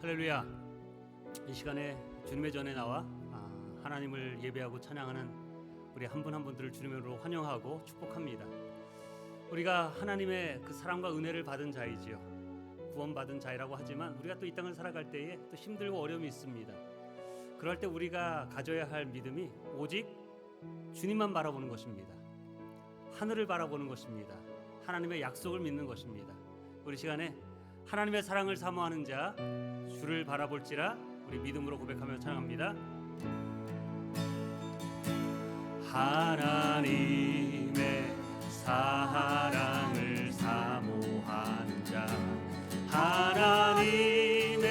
할렐루야. 이 시간에 주님의 전에 나와 하나님을 예배하고 찬양하는 우리 한 분 한 분들을 주님으로 환영하고 축복합니다. 우리가 하나님의 그 사랑과 은혜를 받은 자이지요. 구원받은 자이라고 하지만 우리가 또 이 땅을 살아갈 때에 또 힘들고 어려움이 있습니다. 그럴 때 우리가 가져야 할 믿음이 오직 주님만 바라보는 것입니다. 하늘을 바라보는 것입니다. 하나님의 약속을 믿는 것입니다. 우리 시간에 하나님의 사랑을 사모하는 자 주를 바라볼지라 우리 믿음으로 고백하며 찬양합니다. 하나님의 사랑을 사모하는 자 하나님의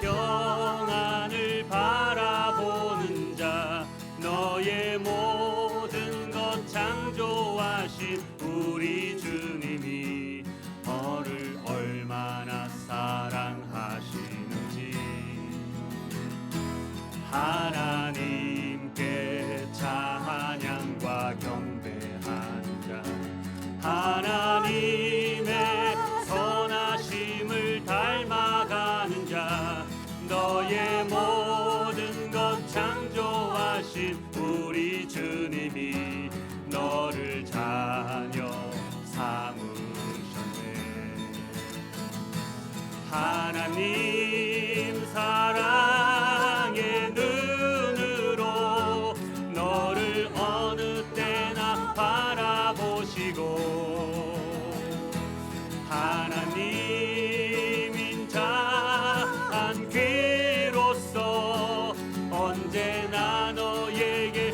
평안을 바라보는 자 너의 모든 것 창조하신 우리 주님이 너를 얼마나 사랑하시는지 하나님께 찬양과 경배하는 자 하나님의 선하심을 닮아가는 자 너의 모든 것 창조하신 우리 주님이 너를 자녀 삼으셨네. 하나님 사랑의 눈으로 너를 어느 때나 바라보시고 하나님인 자 한 귀로서 언제나 너에게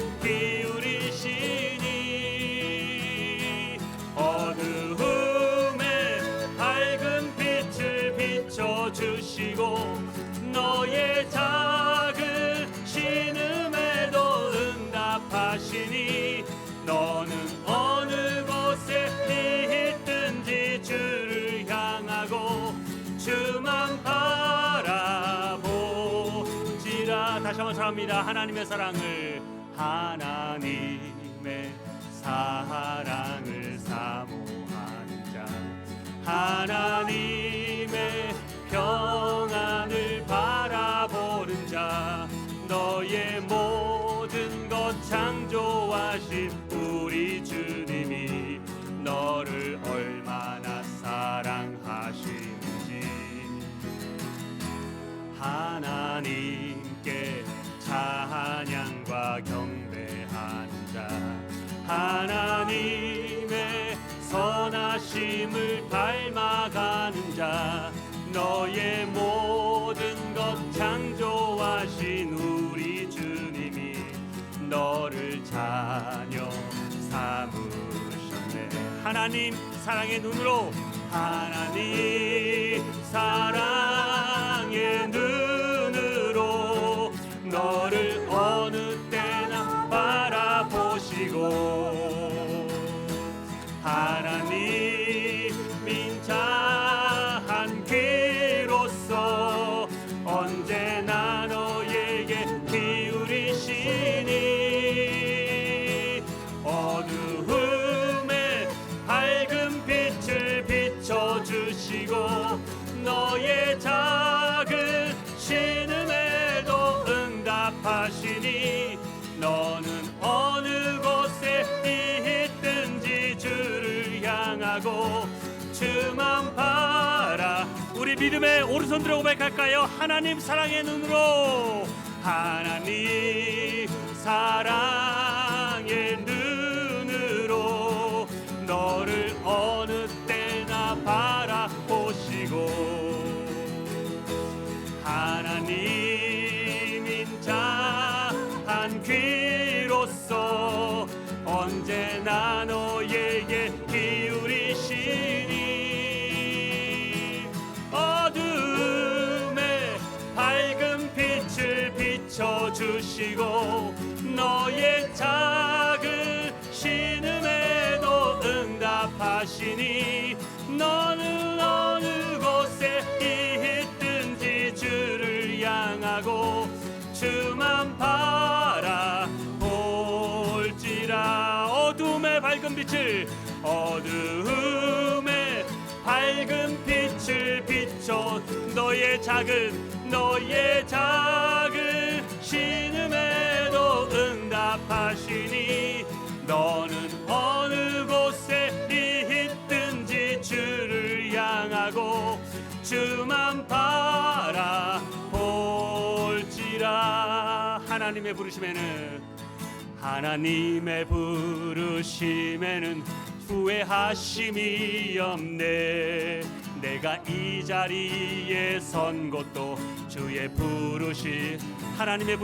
기울이시니 어두움에 밝은 빛을 비춰주시고 너의 작은 신음에도 응답하시니 너는 어느 곳에 있든지 주를 향하고 주만 바라보지라. 다시 한번 사랑합니다. 하나님의 사랑을 하나님의 사랑을 사모하는 자 하나님의 평안을 바라보는 자 너의 모든 것 창조하신 우리 주님이 너를 얼마나 사랑하시는지 하나님께 찬양과 경배하는 자 하나님의 선하심을 닮아가는 자 너의 모든 것 창조하신 우리 주님이 너를 자녀 삼으셨네. 하나님 사랑의 눈으로 하나님 사랑의 눈으로 너를 어느 때나 바라보시고 하나님인 자 한 귀로서 언제나 너에게 기울이시니 어두움에 밝은 빛을 비춰주시고 너의 작은 신음에도 응답하시니 너는 어느 곳에 있든지 주를 향하고 주만 바라. 우리 믿음의 오른손 들어 고백할까요? 하나님 사랑의 눈으로 하나님 사랑의 눈으로 너를 어느 때나 바라보시고 하나님인 자 한 귀로서 언제나 너에게 기울이시니 어둠에 밝은 빛을 비춰주시고 너의 작은 신음에도 응답하시니 너는 어느 곳에 있든지 주를 향하고 주만 바라볼지라. 어둠의 밝은 빛을 어둠의 밝은 빛을 비춰 너의 작은 너의 작은 신음에도 응답하시니 너는 어느 곳에 있든지 주를 향하고 주만 바라볼지라. 하나님의 부르심에는 후회하심이 없네. 내가 이 자리에 선 것도 주의 부르심. 하나님의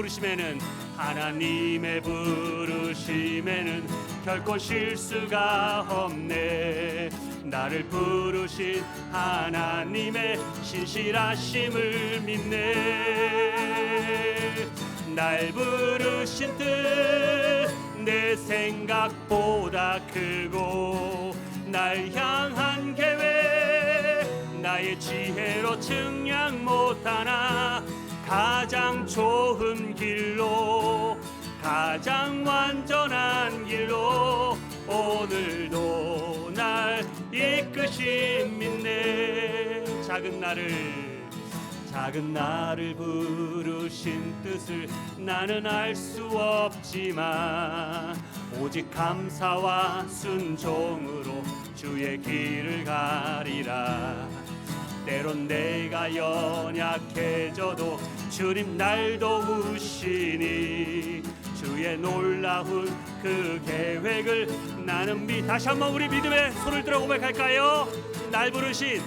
부르심에는 결코 실수가 없네. 나를 부르신 하나님의 신실하심을 믿네. 날 부르신 뜻 내 생각보다 크고 날 향한 계획 나의 지혜로 측량 못하나 가장 좋은 길로 가장 완전한 길로 오늘도 날 이끄신 믿네. 작은 나를 부르신 뜻을 나는 알 수 없지만 오직 감사와 순종으로 주의 길을 가리라. 때론 내가 연약해져도 주님 날 도우시니 주의 놀라운 그 계획을 나는 다시 한번 우리 믿음의 손을 들어 고백할까요? 날 부르신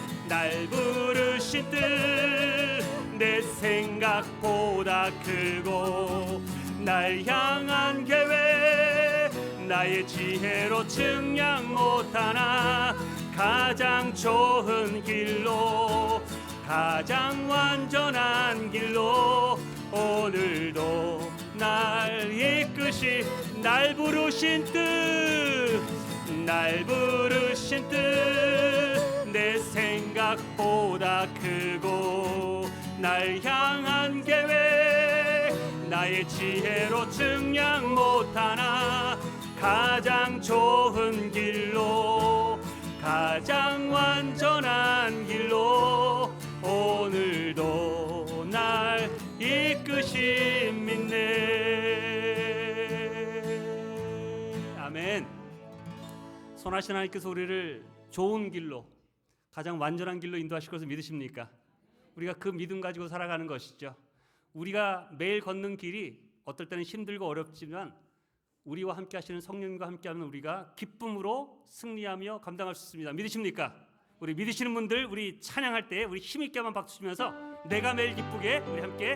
뜻 내 생각보다 크고 날 향한 계획 나의 지혜로 측량 못하나 가장 좋은 길로 가장 완전한 길로 오늘도 날 이끄시. 날 부르신 뜻 내 생각보다 크고 날 향한 계획 나의 지혜로 측량 못하나 가장 좋은 길로 가장 완전한 길로 오늘도 날 이끄신 믿네. 아멘. 선하신 하나님께서 우리를 좋은 길로 가장 완전한 길로 인도하실 것을 믿으십니까? 우리가 그 믿음 가지고 살아가는 것이죠. 우리가 매일 걷는 길이 어떨 때는 힘들고 어렵지만 우리와 함께 하시는 성령님과 함께하면 우리가 기쁨으로 승리하며 감당할 수 있습니다. 믿으십니까? 우리 믿으시는 분들 우리 찬양할 때 우리 힘있게 한번 박수 치면서 내가 매일 기쁘게 우리 함께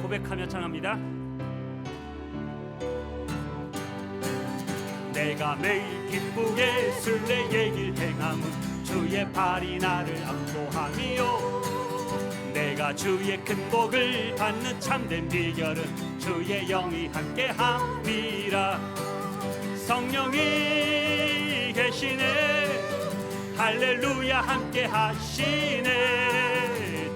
고백하며 찬양합니다. 내가 매일 기쁘게 순례의 길 행함은 주의 발이 나를 안보함이요. 내가 주의 큰 복을 받는 참된 비결은 주의 영이 함께함이라. 성령이 계시네 할렐루야 함께하시네.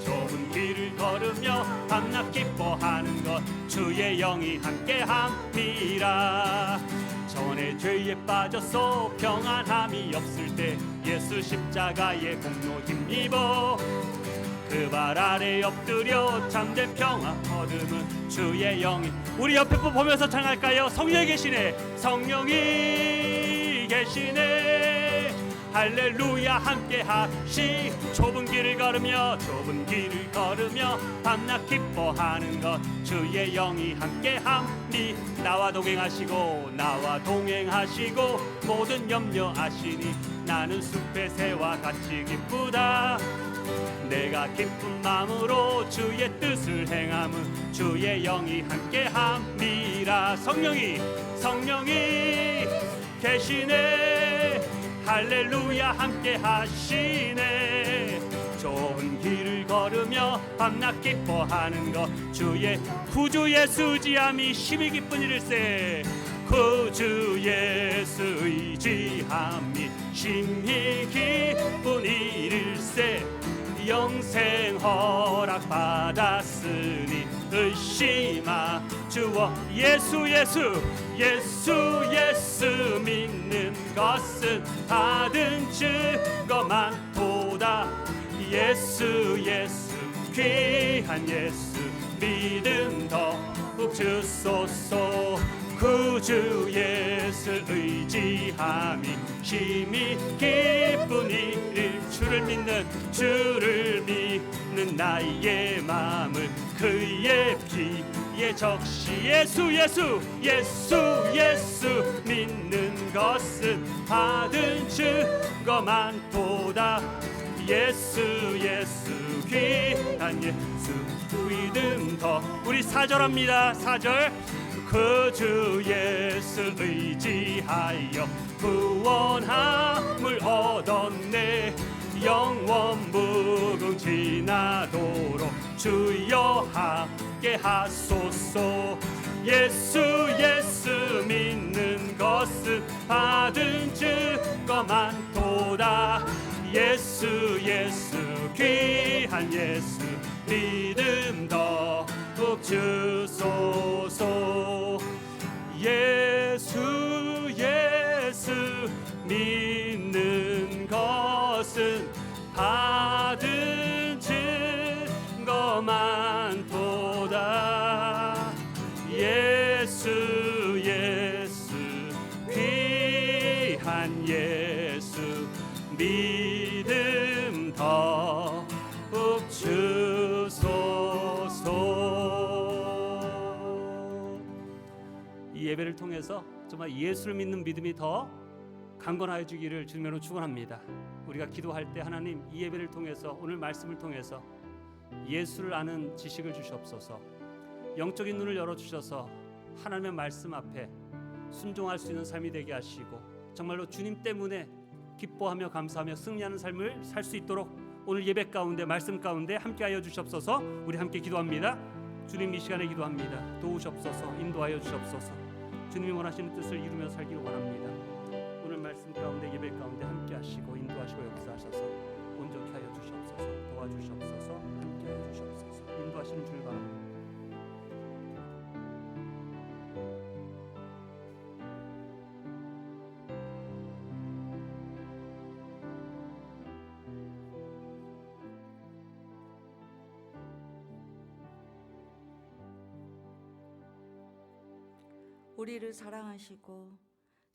좁은 길을 걸으며 밤낮 기뻐하는 것 주의 영이 함께함이라. 전에 죄에 빠져서 평안함이 없을 때 예수 십자가의 공로 힘입어 그 발 아래 엎드려 잠든 평화 얻음은 주의 영이. 우리 옆에 분 보면서 찬양할까요? 성령이 계시네. 성령이 계시네 할렐루야 함께하시. 좁은 길을 걸으며 밤낮 기뻐하는 것 주의 영이 함께함니. 나와 동행하시고 모든 염려 아시니 나는 숲의 새와 같이 기쁘다. 내가 기쁜 마음으로 주의 뜻을 행함은 주의 영이 함께함이라. 성령이 계시네 할렐루야 함께하시네. 좋은 길을 걸으며 밤낮 기뻐하는 것 주의 구주 예수 지함이 심히 기쁜 일일세. 구주 예수 의지함이 심히 기쁜 일일세. 영생 허락 받았으니 의심아 주어 예수 믿는 것은 받은 증거만 보다. 예수 귀한 예수 믿음 더욱 주소서. 구주 예수 의지함이 힘이 기쁜 일 주를 믿는 나의 마음을 그의 피에 적시. 예수 믿는 것은 받은 증거 많도다. 예수 귀한 예수 믿음 더. 우리 4절합니다. 4절. 그 주 예수 의지하여 구원함을 얻었네. 영원 무궁지나도록 주여 함께 하소서. 예수 믿는 것은 받은 증거 많도다. 예수 귀한 예수 믿음 더욱 주소서. 예수 믿는 것은 받은 증거 많도다. 예수 귀한 예수 믿음 더욱 주소서. 이 예배를 통해서 정말 예수를 믿는 믿음이 더 강건하여 주기를 주님으로 축원합니다. 우리가 기도할 때 하나님 이 예배를 통해서 오늘 말씀을 통해서 예수를 아는 지식을 주시옵소서. 영적인 눈을 열어주셔서 하나님의 말씀 앞에 순종할 수 있는 삶이 되게 하시고 정말로 주님 때문에 기뻐하며 감사하며 승리하는 삶을 살 수 있도록 오늘 예배 가운데 말씀 가운데 함께하여 주시옵소서. 우리 함께 기도합니다. 주님 이 시간에 기도합니다. 도우시옵소서. 인도하여 주시옵소서. 주님이 원하시는 뜻을 이루며 살기를 원합니다. 오늘 말씀 가운데 예배 가운데 함께하시고 인도하시고 역사하셔서 온전케 하여 주시옵소서. 도와주시옵소서. 함께하여 주시옵소서. 인도하시는 줄 바랍니다. 우리를 사랑하시고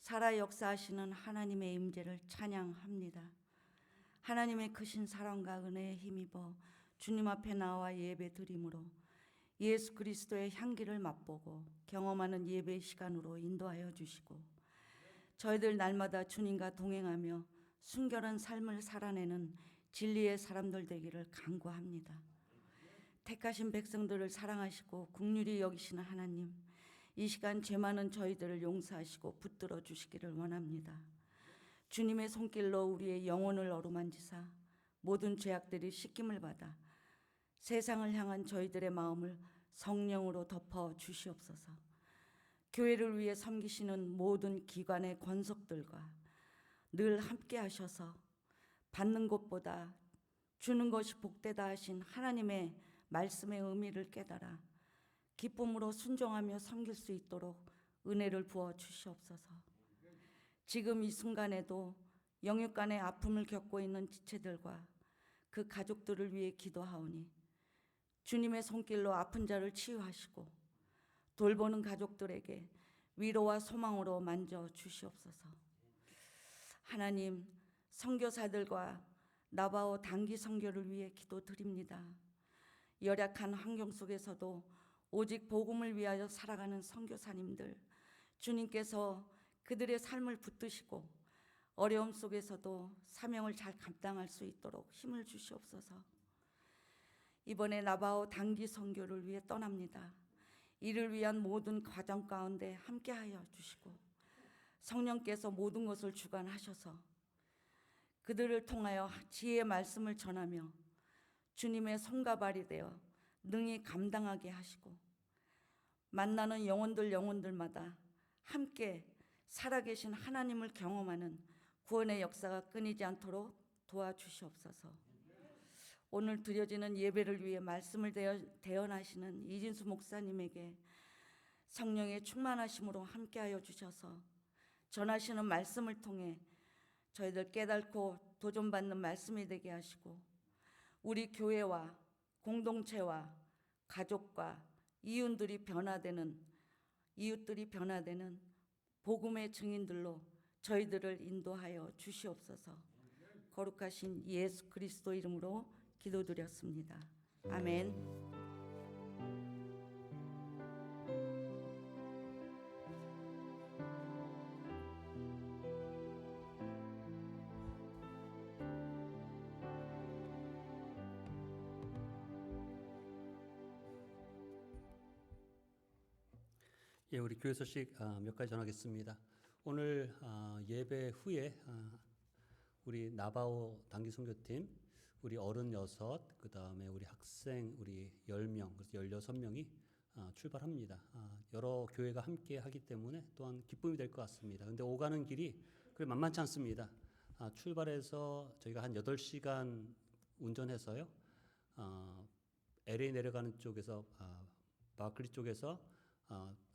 살아 역사하시는 하나님의 임재를 찬양합니다. 하나님의 크신 사랑과 은혜에 힘입어 주님 앞에 나와 예배 드림으로 예수 그리스도의 향기를 맛보고 경험하는 예배 시간으로 인도하여 주시고 저희들 날마다 주님과 동행하며 순결한 삶을 살아내는 진리의 사람들 되기를 간구합니다. 택하신 백성들을 사랑하시고 긍휼히 여기시는 하나님, 이 시간 죄 많은 저희들을 용서하시고 붙들어 주시기를 원합니다. 주님의 손길로 우리의 영혼을 어루만지사 모든 죄악들이 씻김을 받아 세상을 향한 저희들의 마음을 성령으로 덮어 주시옵소서. 교회를 위해 섬기시는 모든 기관의 권속들과 늘 함께 하셔서 받는 것보다 주는 것이 복되다 하신 하나님의 말씀의 의미를 깨달아 기쁨으로 순종하며 섬길 수 있도록 은혜를 부어 주시옵소서. 지금 이 순간에도 영육간의 아픔을 겪고 있는 지체들과 그 가족들을 위해 기도하오니 주님의 손길로 아픈 자를 치유하시고 돌보는 가족들에게 위로와 소망으로 만져 주시옵소서. 하나님, 선교사들과 나바오 단기 선교를 위해 기도드립니다. 열악한 환경 속에서도 오직 복음을 위하여 살아가는 선교사님들, 주님께서 그들의 삶을 붙드시고 어려움 속에서도 사명을 잘 감당할 수 있도록 힘을 주시옵소서. 이번에 나바오 단기 선교를 위해 떠납니다. 이를 위한 모든 과정 가운데 함께하여 주시고 성령께서 모든 것을 주관하셔서 그들을 통하여 지혜의 말씀을 전하며 주님의 손과 발이 되어 능히 감당하게 하시고 만나는 영혼들마다 함께 살아계신 하나님을 경험하는 구원의 역사가 끊이지 않도록 도와주시옵소서. 오늘 드려지는 예배를 위해 말씀을 대언하시는 이진수 목사님에게 성령의 충만하심으로 함께하여 주셔서 전하시는 말씀을 통해 저희들 깨닫고 도전받는 말씀이 되게 하시고 우리 교회와 공동체와 가족과 이웃들이 변화되는 복음의 증인들로 저희들을 인도하여 주시옵소서. 거룩하신 예수 그리스도 이름으로 기도드렸습니다. 아멘. 예, 우리 교회 소식 몇 가지 전하겠습니다. 오늘 예배 후에 우리 나바오 단기 선교팀, 우리 어른 6, 그 다음에 우리 학생 우리 10명, 그래서 16명이 출발합니다. 여러 교회가 함께 하기 때문에 또한 기쁨이 될 것 같습니다. 근데 오가는 길이 그래 만만치 않습니다. 출발해서 저희가 한 8시간 운전해서요. LA 내려가는 쪽에서 바클리 쪽에서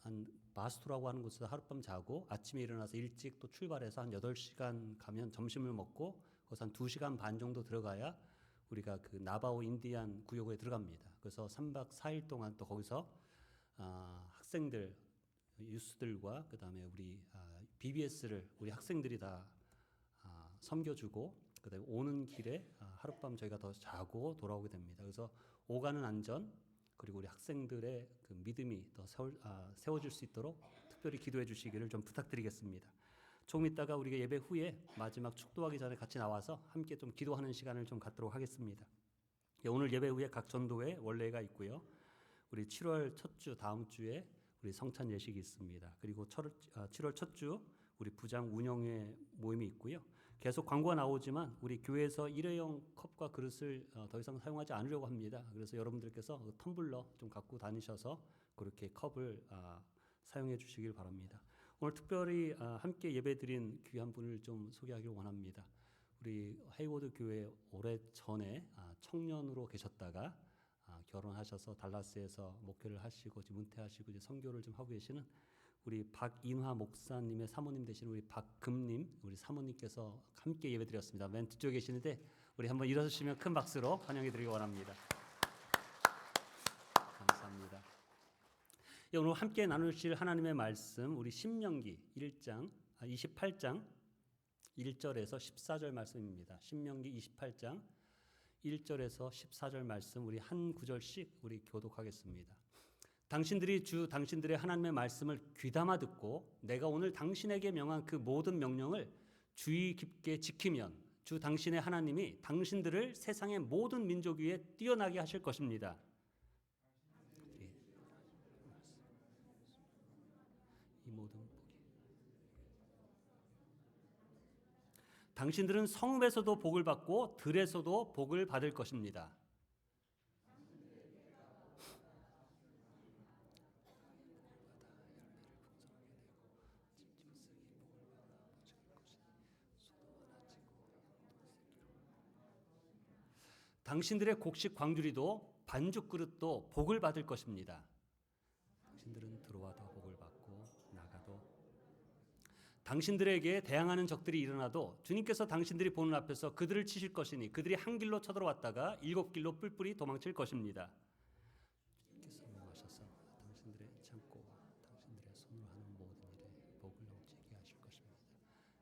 한 마스토라고 하는 곳에서 하룻밤 자고 아침에 일어나서 일찍 또 출발해서 한 8시간 가면 점심을 먹고 거기서 한 2시간 반 정도 들어가야 우리가 그 나바오 인디안 구역에 들어갑니다. 그래서 3박 4일 동안 또 거기서 학생들, 유스들과 그 다음에 우리 BBS를 우리 학생들이 다 섬겨주고 그 다음에 오는 길에 하룻밤 저희가 더 자고 돌아오게 됩니다. 그래서 오가는 안전 그리고 우리 학생들의 그 믿음이 더 세워질 수 있도록 특별히 기도해 주시기를 좀 부탁드리겠습니다. 조금 있다가 우리가 예배 후에 마지막 축도하기 전에 같이 나와서 함께 좀 기도하는 시간을 좀 갖도록 하겠습니다. 오늘 예배 후에 각 전도회 원례가 있고요. 우리 7월 첫 주 다음 주에 우리 성찬 예식이 있습니다. 그리고 7월 첫 주 우리 부장 운영회 모임이 있고요. 계속 광고가 나오지만 우리 교회에서 일회용 컵과 그릇을 더 이상 사용하지 않으려고 합니다. 그래서 여러분들께서 텀블러 좀 갖고 다니셔서 그렇게 컵을 사용해 주시길 바랍니다. 오늘 특별히 함께 예배드린 귀한 분을 좀 소개하기를 원합니다. 우리 헤이워드 교회 오래 전에 청년으로 계셨다가 결혼하셔서 달라스에서 목회를 하시고 지금 은퇴하시고 이제 선교를 좀 하고 계시는 우리 박인화 목사님의 사모님 되시는 우리 박금님 우리 사모님께서 함께 예배드렸습니다. 맨 뒤쪽에 계시는데 우리 한번 일어서시면 큰 박수로 환영해드리기 원합니다. 감사합니다. 예, 오늘 함께 나누실 하나님의 말씀 우리 신명기 28장 1절에서 14절 말씀입니다. 신명기 28장 1절에서 14절 말씀 우리 한 구절씩 우리 교독하겠습니다. 당신들이 당신들의 하나님의 말씀을 귀담아 듣고 내가 오늘 당신에게 명한 그 모든 명령을 주의 깊게 지키면 주 당신의 하나님이 당신들을 세상의 모든 민족 위에 뛰어나게 하실 것입니다. 이 모든 당신들은 성읍에서도 복을 받고 들에서도 복을 받을 것입니다. 당신들의 곡식 광주리도 반죽 그릇도 복을 받을 것입니다. 당신들은 들어와도 복을 받고 나가도 당신들에게 대항하는 적들이 일어나도 주님께서 당신들이 보는 앞에서 그들을 치실 것이니 그들이 한 길로 쳐들어왔다가 7길로 뿔뿔이 도망칠 것입니다. 주님께서 명하셔서 당신들의 참고 당신들의 손으로 하는 모든 일에 복을 넘치게 하실 것입니다.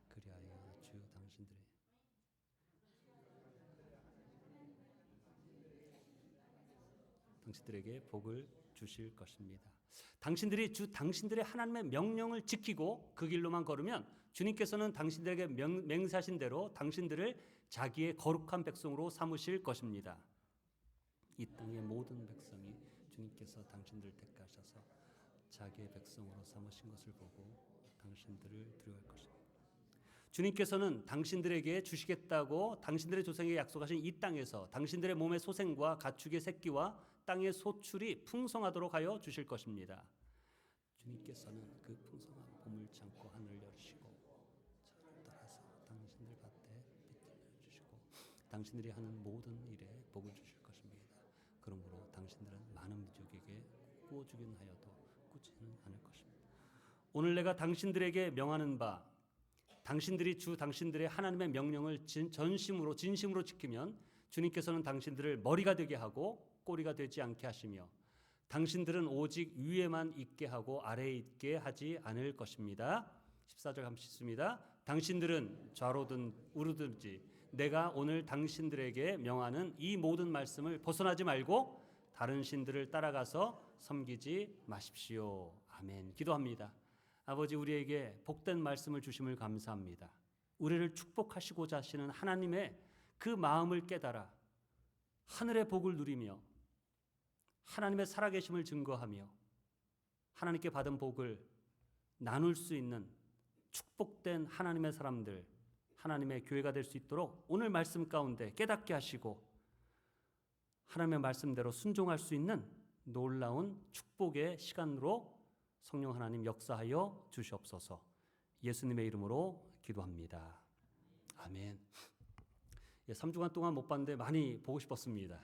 그리하여 주 당신들에게 복을 주실 것입니다. 당신들이 당신들의 하나님의 명령을 지키고 그 길로만 걸으면 주님께서는 당신들에게 맹세하신 대로 당신들을 자기의 거룩한 백성으로 삼으실 것입니다. 이 땅의 모든 백성이 주님께서 당신들을 택하셔서 자기의 백성으로 삼으신 것을 보고 당신들을 두려워할 것입니다. 주님께서는 당신들에게 주시겠다고 당신들의 조상에게 약속하신 이 땅에서 당신들의 몸의 소생과 가축의 새끼와 땅의 소출이 풍성하도록 하여 주실 것입니다. 주님께서는 그 풍성한 봄을 참고 하늘을 열시고 저를 따라서 당신들 밭에 빛을 내주시고 당신들이 하는 모든 일에 복을 주실 것입니다. 그러므로 당신들은 많은 민족에게 꾸어주긴 하여도 꾸지는 않을 것입니다. 오늘 내가 당신들에게 명하는 바 당신들이 당신들의 하나님의 명령을 진심으로 지키면 주님께서는 당신들을 머리가 되게 하고 족꼬리가 되지 않게 하시며 당신들은 오직 위에만 있게 하고 아래에 있게 하지 않을 것입니다. 14절 한번 읽습니다. 당신들은 좌로든 우로든지 내가 오늘 당신들에게 명하는 이 모든 말씀을 벗어나지 말고 다른 신들을 따라가서 섬기지 마십시오. 아멘. 기도합니다. 아버지, 우리에게 복된 말씀을 주심을 감사합니다. 우리를 축복하시고자 하시는 하나님의 그 마음을 깨달아 하늘의 복을 누리며 하나님의 살아계심을 증거하며 하나님께 받은 복을 나눌 수 있는 축복된 하나님의 사람들, 하나님의 교회가 될 수 있도록 오늘 말씀 가운데 깨닫게 하시고 하나님의 말씀대로 순종할 수 있는 놀라운 축복의 시간으로 성령 하나님 역사하여 주시옵소서. 예수님의 이름으로 기도합니다. 아멘. 3주간 동안 못 봤는데 많이 보고 싶었습니다.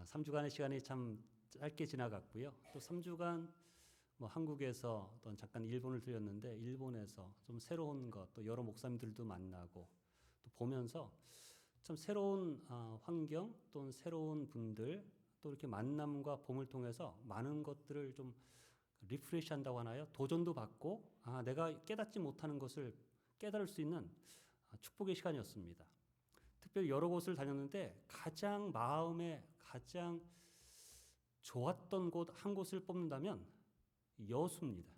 3주간의 시간이 참 짧게 지나갔고요. 또 3주간 한국에서 또 잠깐 일본을 들렸는데 일본에서 좀 새로운 것, 또 여러 목사님들도 만나고 또 보면서 참 새로운 환경, 또 새로운 분들, 또 이렇게 만남과 봄을 통해서 많은 것들을 좀 리프레시한다고 하나요? 도전도 받고 내가 깨닫지 못하는 것을 깨달을 수 있는 축복의 시간이었습니다. 특별히 여러 곳을 다녔는데 가장 마음에 가장 좋았던 곳 한 곳을 뽑는다면 여수입니다.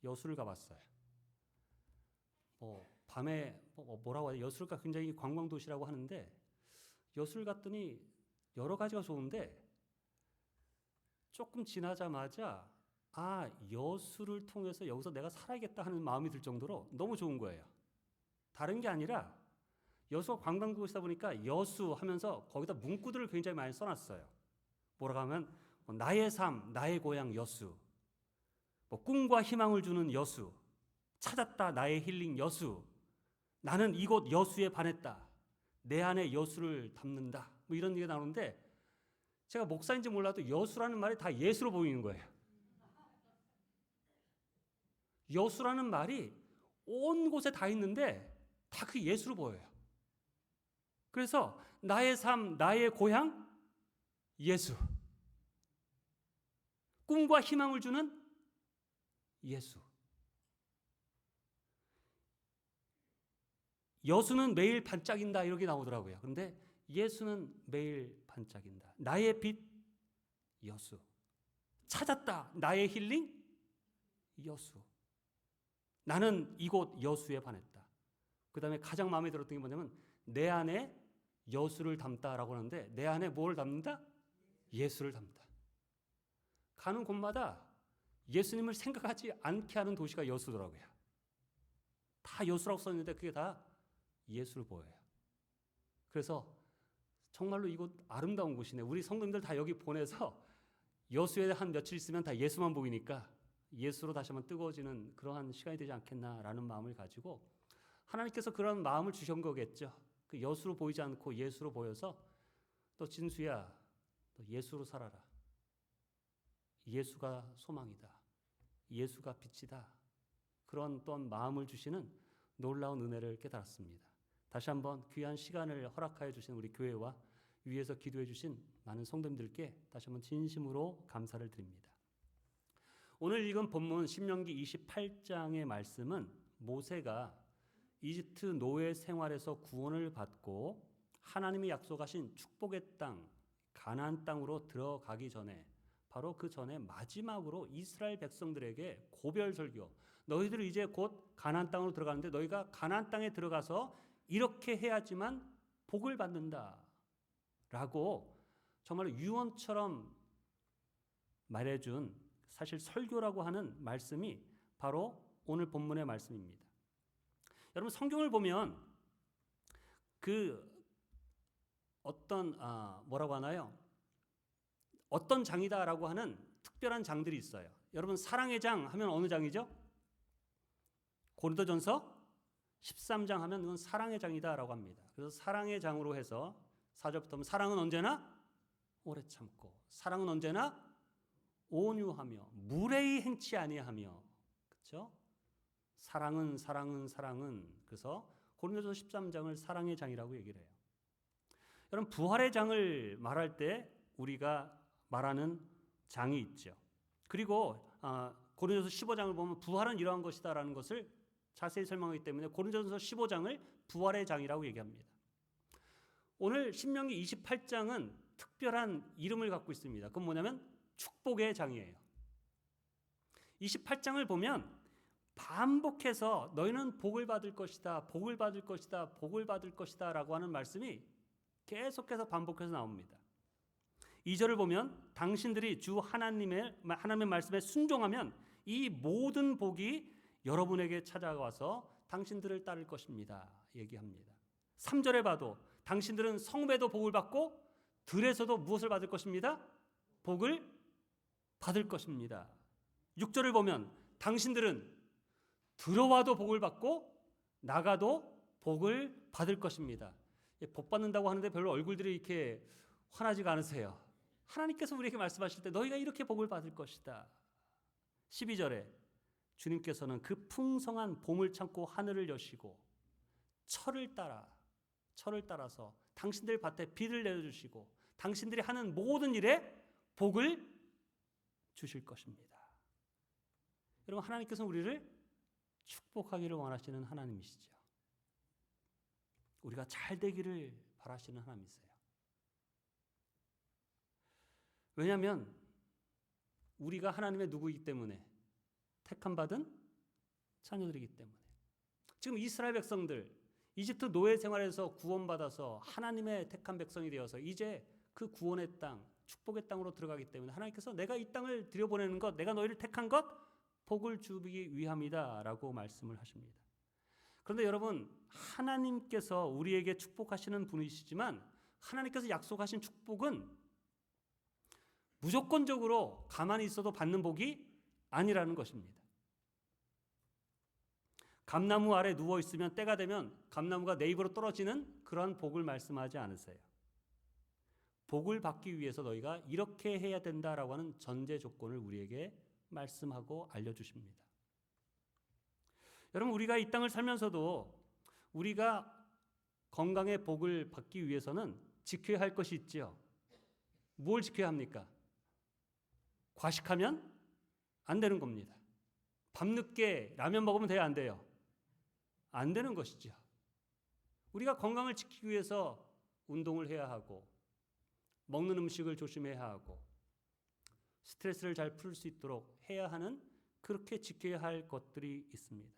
여수를 가봤어요. 밤에 뭐라고 해야 여수가 굉장히 관광도시라고 하는데 여수를 갔더니 여러 가지가 좋은데 조금 지나자마자 여수를 통해서 여기서 내가 살아야겠다 하는 마음이 들 정도로 너무 좋은 거예요. 다른 게 아니라 여수가 관광도시다 보니까 여수 하면서 거기다 문구들을 굉장히 많이 써놨어요. 뭐라고 하면 나의 삶, 나의 고향 여수, 꿈과 희망을 주는 여수, 찾았다 나의 힐링 여수, 나는 이곳 여수에 반했다, 내 안에 여수를 담는다, 이런 얘기가 나오는데 제가 목사인지 몰라도 여수라는 말이 다 예수로 보이는 거예요. 여수라는 말이 온 곳에 다 있는데 다 그 예수로 보여요. 그래서 나의 삶, 나의 고향 예수, 꿈과 희망을 주는 예수. 여수는 매일 반짝인다 이렇게 나오더라고요. 그런데 예수는 매일 반짝인다. 나의 빛 여수. 찾았다 나의 힐링 여수. 나는 이곳 여수에 반했다. 그 다음에 가장 마음에 들었던 게 뭐냐면 내 안에 여수를 담다라고 하는데 내 안에 뭘 담는다? 예수를 담다. 가는 곳마다 예수님을 생각하지 않게 하는 도시가 여수더라고요. 다 여수라고 썼는데 그게 다 예수를 보여요. 그래서 정말로 이곳 아름다운 곳이네. 우리 성도님들 다 여기 보내서 여수에 한 며칠 있으면 다 예수만 보이니까 예수로 다시 한번 뜨거워지는 그러한 시간이 되지 않겠나라는 마음을 가지고 하나님께서 그런 마음을 주신 거겠죠. 그 여수로 보이지 않고 예수로 보여서 또 진수야, 또 예수로 살아라. 예수가 소망이다. 예수가 빛이다. 그런 또한 마음을 주시는 놀라운 은혜를 깨달았습니다. 다시 한번 귀한 시간을 허락하여 주신 우리 교회와 위에서 기도해 주신 많은 성도님들께 다시 한번 진심으로 감사를 드립니다. 오늘 읽은 본문 신명기 28장의 말씀은 모세가 이집트 노예 생활에서 구원을 받고 하나님이 약속하신 축복의 땅 가나안 땅으로 들어가기 전에 바로 그 전에 마지막으로 이스라엘 백성들에게 고별 설교, 너희들 이제 곧 가나안 땅으로 들어가는데 너희가 가나안 땅에 들어가서 이렇게 해야지만 복을 받는다 라고 정말 유언처럼 말해준 사실 설교라고 하는 말씀이 바로 오늘 본문의 말씀입니다. 여러분 성경을 보면 그 어떤 뭐라고 하나요? 어떤 장이다라고 하는 특별한 장들이 있어요. 여러분 사랑의 장 하면 어느 장이죠? 고린도전서 13장 하면 이건 사랑의 장이다라고 합니다. 그래서 사랑의 장으로 해서 4절부터 보면 사랑은 언제나 오래 참고 사랑은 언제나 온유하며 무례히 행치 아니하며 그렇죠? 사랑은 그래서 고린도전서 13장을 사랑의 장이라고 얘기를 해요. 여러분 부활의 장을 말할 때 우리가 말하는 장이 있죠. 그리고 고린도서 15장을 보면 부활은 이러한 것이다라는 것을 자세히 설명하기 때문에 고린도서 15장을 부활의 장이라고 얘기합니다. 오늘 신명기 28장은 특별한 이름을 갖고 있습니다. 그건 뭐냐면 축복의 장이에요. 28장을 보면 반복해서 너희는 복을 받을 것이다, 복을 받을 것이다, 복을 받을 것이다 라고 하는 말씀이 계속해서 반복해서 나옵니다. 2절을 보면 당신들이 주 하나님의 말씀에 순종하면 이 모든 복이 여러분에게 찾아와서 당신들을 따를 것입니다 얘기합니다. 3절에 봐도 당신들은 성읍에도 복을 받고 들에서도 무엇을 받을 것입니다? 복을 받을 것입니다. 6절을 보면 당신들은 들어와도 복을 받고 나가도 복을 받을 것입니다. 복 받는다고 하는데 별로 얼굴들이 이렇게 환하지가 않으세요. 하나님께서 우리에게 말씀하실 때 너희가 이렇게 복을 받을 것이다. 12절에 주님께서는 그 풍성한 봄을 참고 하늘을 여시고 철을 따라서 당신들 밭에 비를 내려주시고 당신들이 하는 모든 일에 복을 주실 것입니다. 여러분, 하나님께서는 우리를 축복하기를 원하시는 하나님이시죠. 우리가 잘 되기를 바라시는 하나님이세요. 왜냐하면 우리가 하나님의 누구이기 때문에, 택함 받은 자녀들이기 때문에. 지금 이스라엘 백성들 이집트 노예 생활에서 구원받아서 하나님의 택한 백성이 되어서 이제 그 구원의 땅, 축복의 땅으로 들어가기 때문에 하나님께서 내가 이 땅을 들여보내는 것, 내가 너희를 택한 것 복을 주기 위함이다 라고 말씀을 하십니다. 그런데 여러분, 하나님께서 우리에게 축복하시는 분이시지만 하나님께서 약속하신 축복은 무조건적으로 가만히 있어도 받는 복이 아니라는 것입니다. 감나무 아래 누워 있으면 때가 되면 감나무가 내 입으로 떨어지는 그러한 복을 말씀하지 않으세요. 복을 받기 위해서 너희가 이렇게 해야 된다라고 하는 전제 조건을 우리에게 말씀하고 알려주십니다. 여러분, 우리가 이 땅을 살면서도 우리가 건강의 복을 받기 위해서는 지켜야 할 것이 있지요. 뭘 지켜야 합니까? 과식하면 안 되는 겁니다. 밤늦게 라면 먹으면 돼요, 안 돼요? 안 되는 것이죠. 우리가 건강을 지키기 위해서 운동을 해야 하고 먹는 음식을 조심해야 하고 스트레스를 잘 풀 수 있도록 해야 하는, 그렇게 지켜야 할 것들이 있습니다.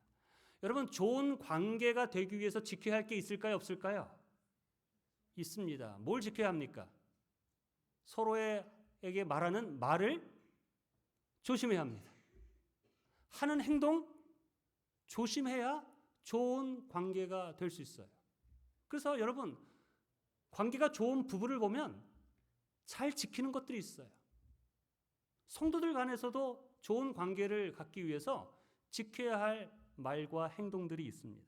여러분, 좋은 관계가 되기 위해서 지켜야 할 게 있을까요, 없을까요? 있습니다. 뭘 지켜야 합니까? 서로에게 말하는 말을 조심해야 합니다. 하는 행동 조심해야 좋은 관계가 될 수 있어요. 그래서 여러분, 관계가 좋은 부부를 보면 잘 지키는 것들이 있어요. 성도들 간에서도 좋은 관계를 갖기 위해서 지켜야 할 말과 행동들이 있습니다.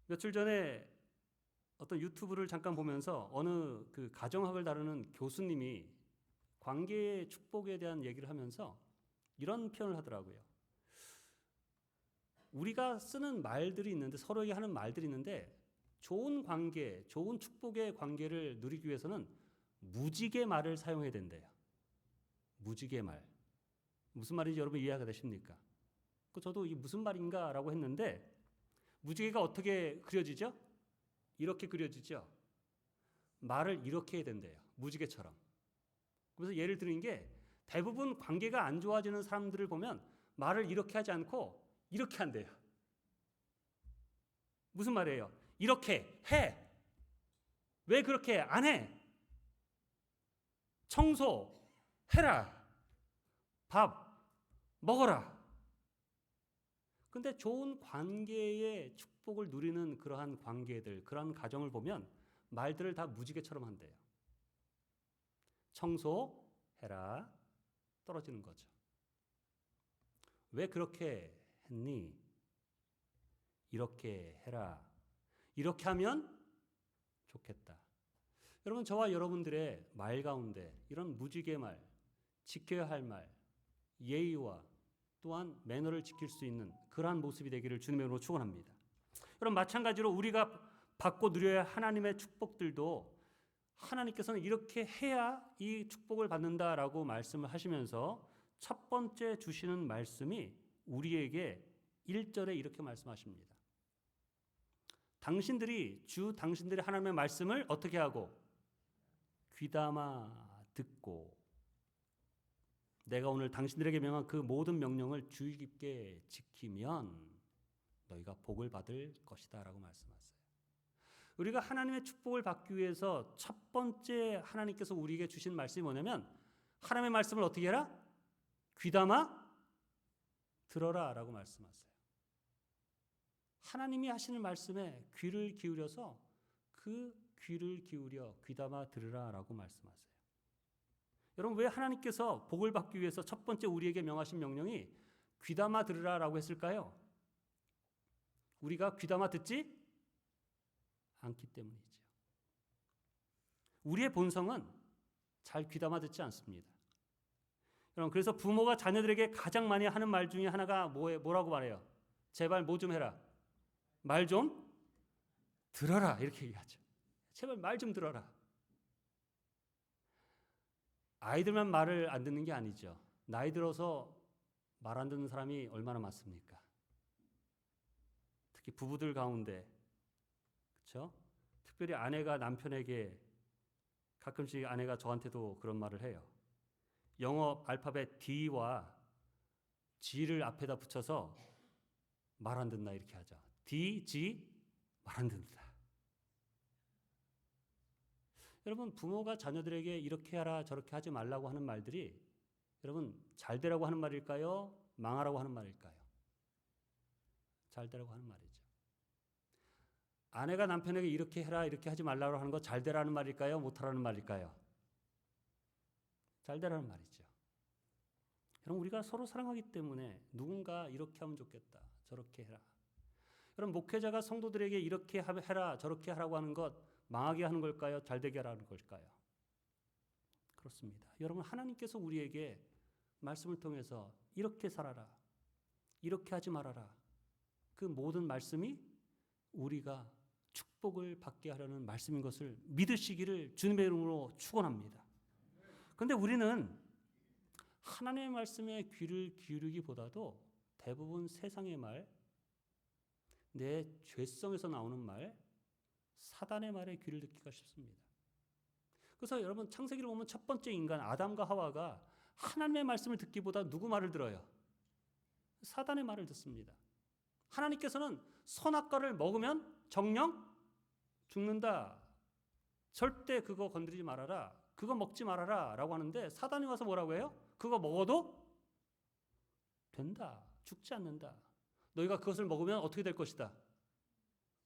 며칠 전에 어떤 유튜브를 잠깐 보면서 어느 그 가정학을 다루는 교수님이 관계의 축복에 대한 얘기를 하면서 이런 표현을 하더라고요. 우리가 쓰는 말들이 있는데, 서로에게 하는 말들이 있는데, 좋은 관계, 좋은 축복의 관계를 누리기 위해서는 무지개 말을 사용해야 된대요. 무지개 말. 무슨 말인지 여러분 이해가 되십니까? 저도 이게 무슨 말인가라고 했는데, 무지개가 어떻게 그려지죠? 이렇게 그려지죠. 말을 이렇게 해야 된대요. 무지개처럼. 그래서 예를 드는 게, 대부분 관계가 안 좋아지는 사람들을 보면 말을 이렇게 하지 않고 이렇게 한대요. 무슨 말이에요? 이렇게 해. 왜 그렇게 안 해? 청소해라. 밥 먹어라. 근데 좋은 관계의 축복을 누리는 그러한 관계들, 그러한 가정을 보면 말들을 다 무지개처럼 한대요. 청소해라. 떨어지는 거죠. 왜 그렇게 했니? 이렇게 해라. 이렇게 하면 좋겠다. 여러분, 저와 여러분들의 말 가운데 이런 무지개 말, 지켜야 할 말, 예의와 또한 매너를 지킬 수 있는 그러한 모습이 되기를 주님의 이름으로 축원합니다. 여러분, 마찬가지로 우리가 받고 누려야 할 하나님의 축복들도 하나님께서는 이렇게 해야 이 축복을 받는다라고 말씀을 하시면서 첫 번째 주시는 말씀이 우리에게 1절에 이렇게 말씀하십니다. 당신들이 하나님의 말씀을 어떻게 하고 귀담아 듣고 내가 오늘 당신들에게 명한 그 모든 명령을 주의 깊게 지키면 너희가 복을 받을 것이다 라고 말씀하세요. 우리가 하나님의 축복을 받기 위해서 첫 번째 하나님께서 우리에게 주신 말씀이 뭐냐면 하나님의 말씀을 어떻게 해라? 귀담아 들어라 라고 말씀하세요. 하나님이 하시는 말씀에 귀를 기울여서 그 귀를 기울여 귀담아 들으라 라고 말씀하세요. 여러분, 왜 하나님께서 복을 받기 위해서 첫 번째 우리에게 명하신 명령이 귀담아 들으라 라고 했을까요? 우리가 귀담아 듣지 않기 때문이죠. 우리의 본성은 잘 귀담아 듣지 않습니다. 여러분, 그래서 부모가 자녀들에게 가장 많이 하는 말 중에 하나가 뭐라고 말해요? 제발 뭐 좀 해라. 말 좀 들어라. 이렇게 얘기하죠. 제발 말 좀 들어라. 아이들만 말을 안 듣는 게 아니죠. 나이 들어서 말 안 듣는 사람이 얼마나 많습니까? 특히 부부들 가운데, 그렇죠? 특별히 아내가 남편에게, 가끔씩 아내가 저한테도 그런 말을 해요. 영어 알파벳 D와 G를 앞에다 붙여서 말 안 듣나 이렇게 하죠. D, G, 말 안 듣는다. 여러분, 부모가 자녀들에게 이렇게 하라 저렇게 하지 말라고 하는 말들이 여러분 잘 되라고 하는 말일까요? 망하라고 하는 말일까요? 잘 되라고 하는 말이죠. 아내가 남편에게 이렇게 해라 이렇게 하지 말라고 하는 거 잘 되라는 말일까요? 못하라는 말일까요? 잘 되라는 말이죠. 여러분, 우리가 서로 사랑하기 때문에 누군가 이렇게 하면 좋겠다 저렇게 해라. 여러분, 목회자가 성도들에게 이렇게 해라 저렇게 하라고 하는 것 망하게 하는 걸까요? 잘 되게 하라는 걸까요? 그렇습니다. 여러분, 하나님께서 우리에게 말씀을 통해서 이렇게 살아라 이렇게 하지 말아라 그 모든 말씀이 우리가 축복을 받게 하려는 말씀인 것을 믿으시기를 주님의 이름으로 축원합니다. 그런데 우리는 하나님의 말씀에 귀를 기울이기보다도 대부분 세상의 말, 내 죄성에서 나오는 말, 사단의 말에 귀를 듣기가 쉽습니다. 그래서 여러분, 창세기를 보면 첫 번째 인간 아담과 하와가 하나님의 말씀을 듣기보다 누구 말을 들어요? 사단의 말을 듣습니다. 하나님께서는 선악과를 먹으면 정령 죽는다. 절대 그거 건드리지 말아라. 그거 먹지 말아라 라고 하는데 사단이 와서 뭐라고 해요? 그거 먹어도 된다. 죽지 않는다. 너희가 그것을 먹으면 어떻게 될 것이다?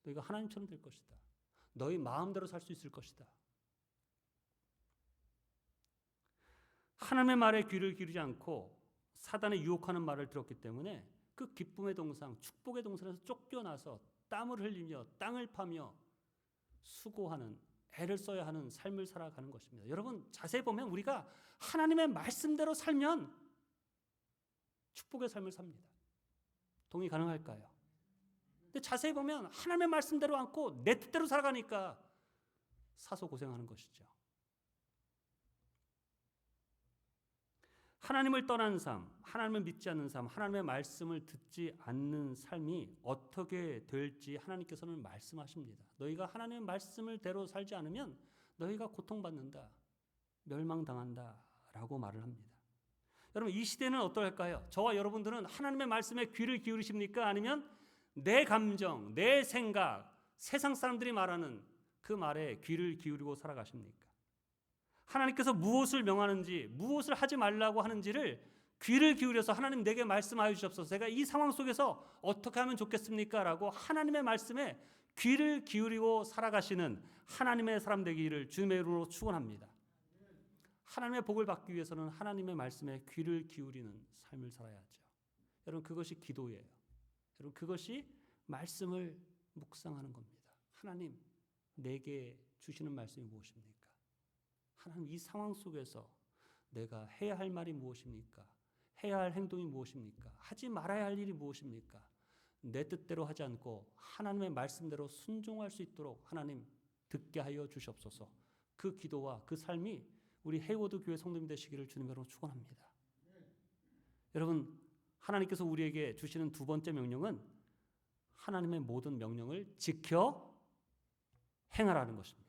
너희가 하나님처럼 될 것이다. 너희 마음대로 살 수 있을 것이다. 하나님의 말에 귀를 기울이지 않고 사단의 유혹하는 말을 들었기 때문에 그 기쁨의 동상, 축복의 동산에서 쫓겨나서 땀을 흘리며 땅을 파며 수고하는, 애를 써야 하는 삶을 살아가는 것입니다. 여러분, 자세히 보면 우리가 하나님의 말씀대로 살면 축복의 삶을 삽니다. 동의 가능할까요? 근데 자세히 보면 하나님의 말씀대로 않고 내 뜻대로 살아가니까 사서 고생하는 것이죠. 하나님을 떠난 삶, 하나님을 믿지 않는 삶, 하나님의 말씀을 듣지 않는 삶이 어떻게 될지 하나님께서는 말씀하십니다. 너희가 하나님의 말씀을 대로 살지 않으면 너희가 고통받는다, 멸망당한다 라고 말을 합니다. 여러분, 이 시대는 어떨까요? 저와 여러분들은 하나님의 말씀에 귀를 기울이십니까? 아니면 내 감정, 내 생각, 세상 사람들이 말하는 그 말에 귀를 기울이고 살아가십니까? 하나님께서 무엇을 명하는지, 무엇을 하지 말라고 하는지를 귀를 기울여서 하나님 내게 말씀하여 주시옵소서. 제가 이 상황 속에서 어떻게 하면 좋겠습니까? 라고 하나님의 말씀에 귀를 기울이고 살아가시는 하나님의 사람 되기를 주님의 이름으로 축원합니다. 하나님의 복을 받기 위해서는 하나님의 말씀에 귀를 기울이는 삶을 살아야죠. 여러분, 그것이 기도예요. 여러분, 그것이 말씀을 묵상하는 겁니다. 하나님, 내게 주시는 말씀이 무엇입니까? 하나님, 이 상황 속에서 내가 해야 할 말이 무엇입니까? 해야 할 행동이 무엇입니까? 하지 말아야 할 일이 무엇입니까? 내 뜻대로 하지 않고 하나님의 말씀대로 순종할 수 있도록 하나님 듣게 하여 주시옵소서. 그 기도와 그 삶이 우리 헤이워드 교회 성도님 되시기를 주님으로 축원합니다. 여러분, 하나님께서 우리에게 주시는 두 번째 명령은 하나님의 모든 명령을 지켜 행하라는 것입니다.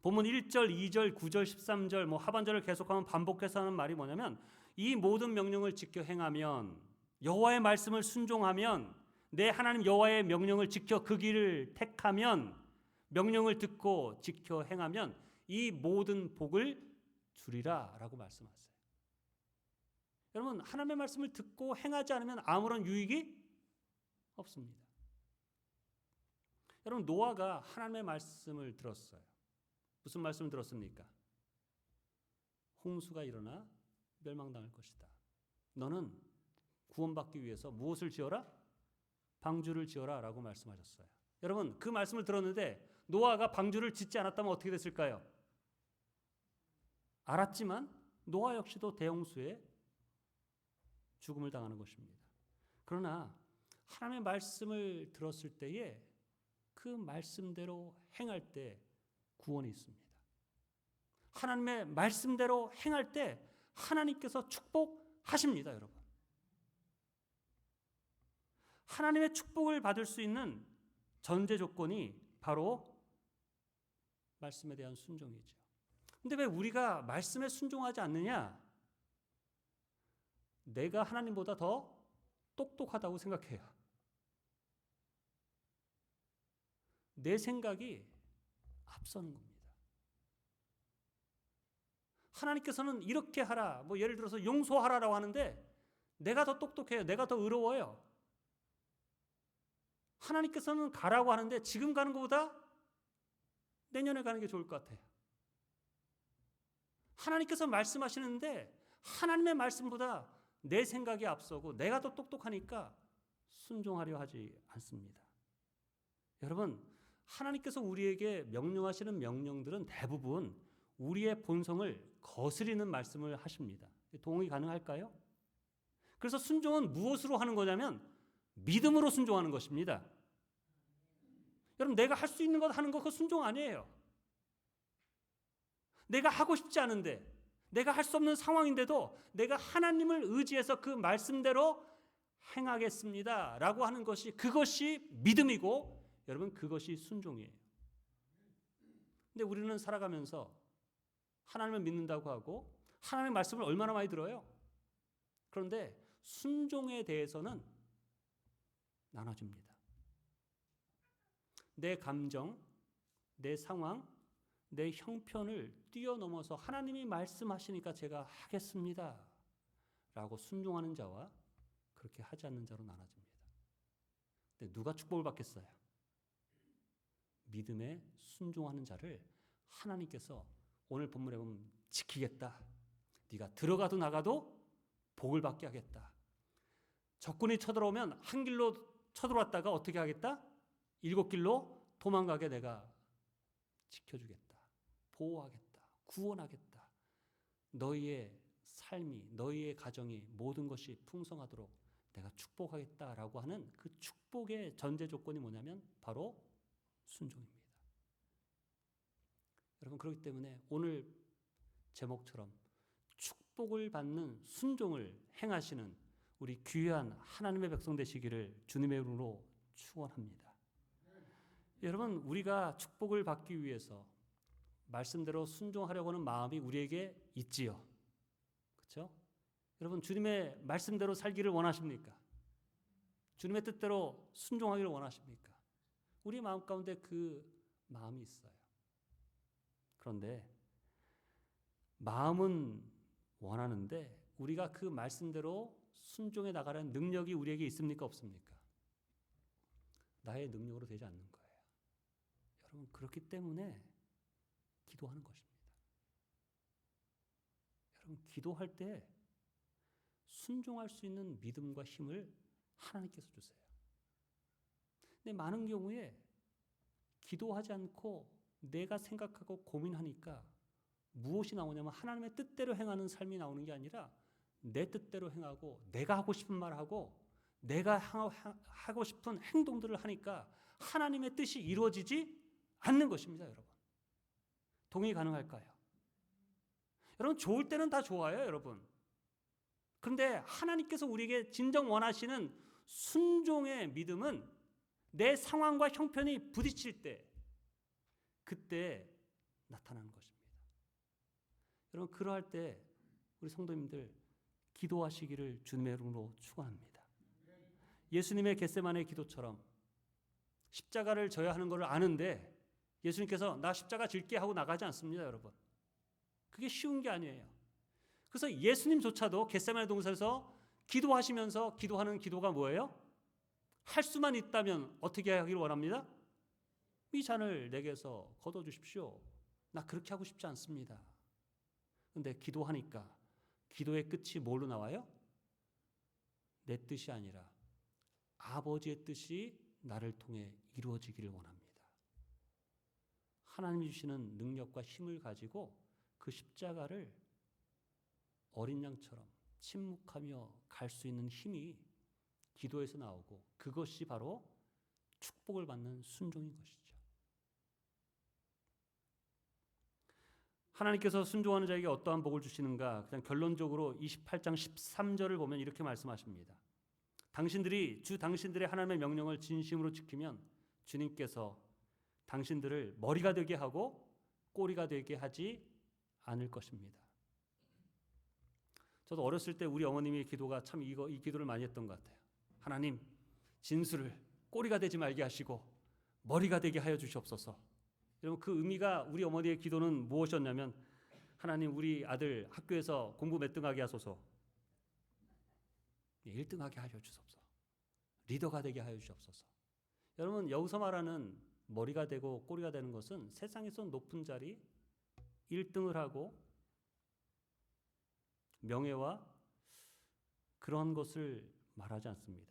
본문 1절, 2절, 9절, 13절 하반절을 계속하면 반복해서 하는 말이 뭐냐면 이 모든 명령을 지켜 행하면, 여호와의 말씀을 순종하면, 내 하나님 여호와의 명령을 지켜 그 길을 택하면, 명령을 듣고 지켜 행하면 이 모든 복을 주리라 라고 말씀하세요. 여러분, 하나님의 말씀을 듣고 행하지 않으면 아무런 유익이 없습니다. 여러분, 노아가 하나님의 말씀을 들었어요. 무슨 말씀을 들었습니까? 홍수가 일어나 멸망당할 것이다. 너는 구원받기 위해서 무엇을 지어라? 방주를 지어라 라고 말씀하셨어요. 여러분, 그 말씀을 들었는데 노아가 방주를 짓지 않았다면 어떻게 됐을까요? 알았지만 노아 역시도 대홍수에 죽음을 당하는 것입니다. 그러나 하나님의 말씀을 들었을 때에 그 말씀대로 행할 때 구원이 있습니다. 하나님의 말씀대로 행할 때 하나님께서 축복하십니다, 여러분. 하나님의 축복을 받을 수 있는 전제 조건이 바로 말씀에 대한 순종이죠. 근데 왜 우리가 말씀에 순종하지 않느냐? 내가 하나님보다 더 똑똑하다고 생각해요. 내 생각이 앞서는 겁니다. 하나님께서는 이렇게 하라, 예를 들어서 용서하라라고 하는데 내가 더 똑똑해요. 내가 더 의로워요. 하나님께서는 가라고 하는데 지금 가는 것보다 내년에 가는 게 좋을 것 같아요. 하나님께서 말씀하시는데 하나님의 말씀보다 내 생각이 앞서고 내가 더 똑똑하니까 순종하려 하지 않습니다. 여러분, 하나님께서 우리에게 명령하시는 명령들은 대부분 우리의 본성을 거스리는 말씀을 하십니다. 동의 가능할까요? 그래서 순종은 무엇으로 하는 거냐면 믿음으로 순종하는 것입니다. 여러분, 내가 할 수 있는 것 하는 거 그거 순종 아니에요. 내가 하고 싶지 않은데, 내가 할 수 없는 상황인데도 내가 하나님을 의지해서 그 말씀대로 행하겠습니다 라고 하는 것이, 그것이 믿음이고, 여러분, 그것이 순종이에요. 근데 우리는 살아가면서 하나님을 믿는다고 하고 하나님의 말씀을 얼마나 많이 들어요? 그런데 순종에 대해서는 나눠집니다. 내 감정, 내 상황, 내 형편을 뛰어넘어서 하나님이 말씀하시니까 제가 하겠습니다 라고 순종하는 자와 그렇게 하지 않는 자로 나눠집니다. 근데 누가 축복을 받겠어요? 믿음에 순종하는 자를 하나님께서 오늘 본문에 보면 지키겠다. 네가 들어가도 나가도 복을 받게 하겠다. 적군이 쳐들어오면 한 길로 쳐들어왔다가 어떻게 하겠다? 7길로 도망가게 내가 지켜주겠다. 보호하겠다. 구원하겠다. 너희의 삶이, 너희의 가정이 모든 것이 풍성하도록 내가 축복하겠다라고 하는 그 축복의 전제 조건이 뭐냐면 바로 순종입니다. 여러분, 그렇기 때문에 오늘 제목처럼 축복을 받는 순종을 행하시는 우리 귀한 하나님의 백성 되시기를 주님의 이름으로 축원합니다. 여러분, 우리가 축복을 받기 위해서 말씀대로 순종하려고 하는 마음이 우리에게 있지요. 그렇죠? 여러분, 주님의 말씀대로 살기를 원하십니까? 주님의 뜻대로 순종하기를 원하십니까? 우리 마음 가운데 그 마음이 있어요. 그런데 마음은 원하는데 우리가 그 말씀대로 순종해 나가는 능력이 우리에게 있습니까? 없습니까? 나의 능력으로 되지 않는 거예요. 여러분, 그렇기 때문에 기도하는 것입니다. 여러분, 기도할 때 순종할 수 있는 믿음과 힘을 하나님께서 주세요. 근데 많은 경우에 기도하지 않고 내가 생각하고 고민하니까 무엇이 나오냐면 하나님의 뜻대로 행하는 삶이 나오는 게 아니라 내 뜻대로 행하고 내가 하고 싶은 말을 하고 내가 하고 싶은 행동들을 하니까 하나님의 뜻이 이루어지지 않는 것입니다, 여러분. 동의 가능할까요? 여러분, 좋을 때는 다 좋아요, 여러분. 그런데 하나님께서 우리에게 진정 원하시는 순종의 믿음은 내 상황과 형편이 부딪힐 때, 그때 나타나는 것입니다. 여러분, 그러할 때 우리 성도님들 기도하시기를 주님의 이름으로 축원합니다. 예수님의 겟세마네 기도처럼 십자가를 져야 하는 것을 아는데 예수님께서 나 십자가 질게 하고 나가지 않습니다, 여러분. 그게 쉬운 게 아니에요. 그래서 예수님조차도 겟세마네 동산에서 기도하시면서 기도하는 기도가 뭐예요? 할 수만 있다면 어떻게 하기를 원합니다? 이 잔을 내게서 거둬주십시오. 나 그렇게 하고 싶지 않습니다. 그런데 기도하니까 기도의 끝이 뭘로 나와요? 내 뜻이 아니라 아버지의 뜻이 나를 통해 이루어지기를 원합니다. 하나님이 주시는 능력과 힘을 가지고 그 십자가를 어린 양처럼 침묵하며 갈 수 있는 힘이 기도에서 나오고, 그것이 바로 축복을 받는 순종인 것이죠. 하나님께서 순종하는 자에게 어떠한 복을 주시는가? 그냥 결론적으로 28장 13절을 보면 이렇게 말씀하십니다. 당신들의 하나님의 명령을 진심으로 지키면 주님께서 당신들을 머리가 되게 하고 꼬리가 되게 하지 않을 것입니다. 저도 어렸을 때 우리 어머님의 기도가 참 이 기도를 많이 했던 것 같아요. 하나님, 진수를 꼬리가 되지 말게 하시고 머리가 되게 하여 주시옵소서. 여러분, 그 의미가 우리 어머니의 기도는 무엇이었냐면, 하나님, 우리 아들 학교에서 공부 몇 등하게 하소서. 1등하게 하여 주옵소서. 리더가 되게 하여 주옵소서. 여러분, 여기서 말하는 머리가 되고 꼬리가 되는 것은 세상에서 높은 자리 1등을 하고 명예와 그런 것을 말하지 않습니다.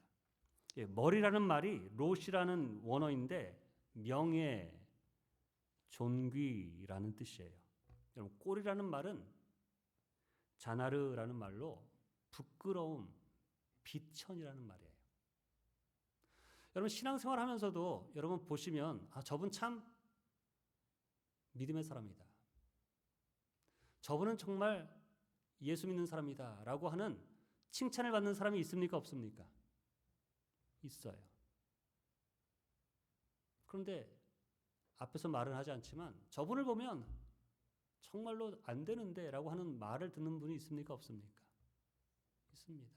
머리라는 말이 롯이라는 원어인데 명예, 존귀라는 뜻이에요. 여러분, 꼬리라는 말은 자나르라는 말로 부끄러움, 비천이라는 말이에요. 여러분, 신앙생활 하면서도 여러분 보시면 저분 참 믿음의 사람이다. 저분은 정말 예수 믿는 사람이다 라고 하는 칭찬을 받는 사람이 있습니까? 없습니까? 있어요. 그런데 앞에서 말은 하지 않지만 저분을 보면 정말로 안 되는데 라고 하는 말을 듣는 분이 있습니까? 없습니까? 있습니다.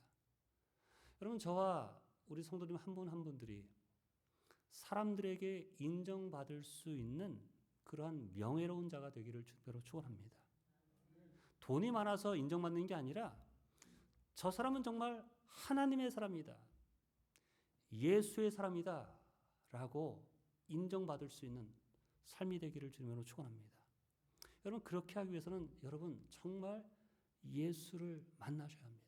여러분, 저와 우리 성도님 한 분 한 분들이 사람들에게 인정받을 수 있는 그러한 명예로운 자가 되기를 주님으로 축원합니다. 돈이 많아서 인정받는 게 아니라 저 사람은 정말 하나님의 사람이다, 예수의 사람이다 라고 인정받을 수 있는 삶이 되기를 주님으로 축원합니다. 여러분, 그렇게 하기 위해서는 여러분 정말 예수를 만나셔야 합니다.